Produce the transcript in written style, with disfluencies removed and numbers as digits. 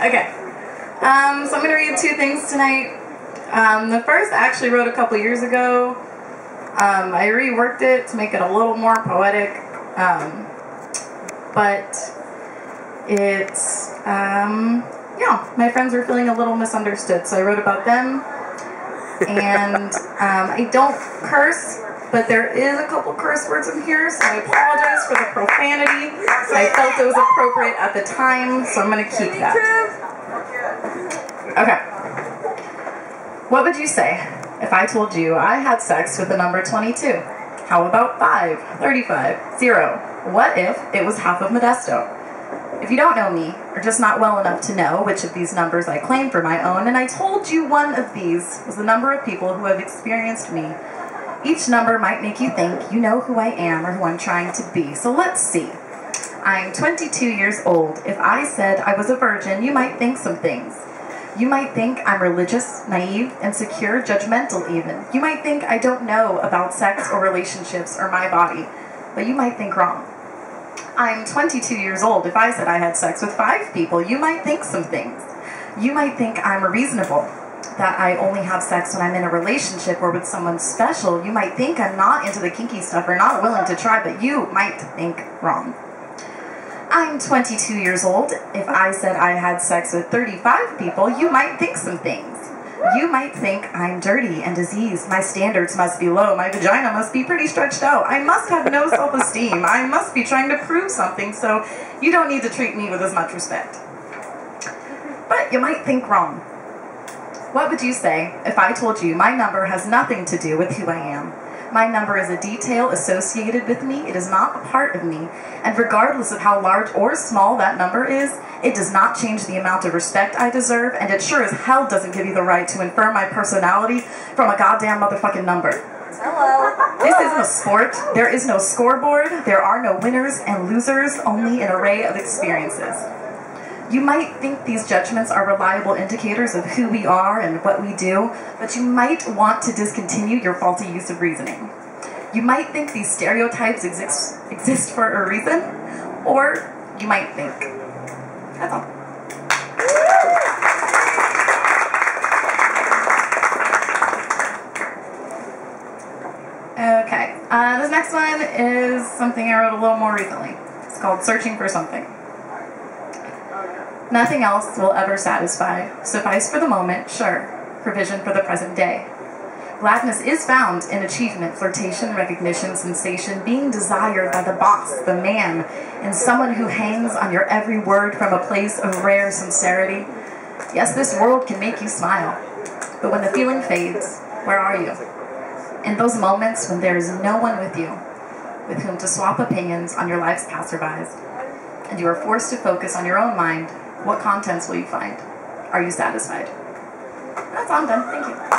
Okay. So I'm going to read two things tonight. The first I actually wrote a couple years ago. I reworked it to make it a little more poetic. But it's, yeah, my friends were feeling a little misunderstood, so I wrote about them. And I don't curse, but there is a couple curse words in here, so I apologize for the profanity. I felt it was appropriate at the time, so I'm going to keep that. Okay. What would you say if I told you I had sex with the number 22? How about 5, 35, 0? What if it was half of Modesto? If you don't know me, or just not well enough to know which of these numbers I claim for my own, and I told you one of these was the number of people who have experienced me, each number might make you think you know who I am or who I'm trying to be. So let's see. I'm 22 years old. If I said I was a virgin, you might think some things. You might think I'm religious, naive, insecure, judgmental even. You might think I don't know about sex or relationships or my body, but you might think wrong. I'm 22 years old. If I said I had sex with 5 people, you might think some things. You might think I'm reasonable, that I only have sex when I'm in a relationship or with someone special. You might think I'm not into the kinky stuff or not willing to try, but you might think wrong. I'm 22 years old. If I said I had sex with 35 people, you might think some things. You might think I'm dirty and diseased. My standards must be low. My vagina must be pretty stretched out. I must have no self-esteem. I must be trying to prove something, so you don't need to treat me with as much respect. But you might think wrong. What would you say if I told you my number has nothing to do with who I am? My number is a detail associated with me. It is not a part of me. And regardless of how large or small that number is, it does not change the amount of respect I deserve, and it sure as hell doesn't give you the right to infer my personality from a goddamn motherfucking number. Hello. This isn't a sport. There is no scoreboard. There are no winners and losers, only an array of experiences. You might think these judgments are reliable indicators of who we are and what we do, but you might want to discontinue your faulty use of reasoning. You might think these stereotypes exist for a reason, or you might think. That's all. Okay, this next one is something I wrote a little more recently. It's called Searching for Something. Nothing else will ever satisfy. Suffice for the moment, sure. Provision for the present day. Gladness is found in achievement, flirtation, recognition, sensation, being desired by the boss, the man, in someone who hangs on your every word from a place of rare sincerity. Yes, this world can make you smile, but when the feeling fades, where are you? In those moments when there is no one with you, with whom to swap opinions on your life's passerbys, and you are forced to focus on your own mind, what contents will you find? Are you satisfied? That's all, I'm done. Thank you.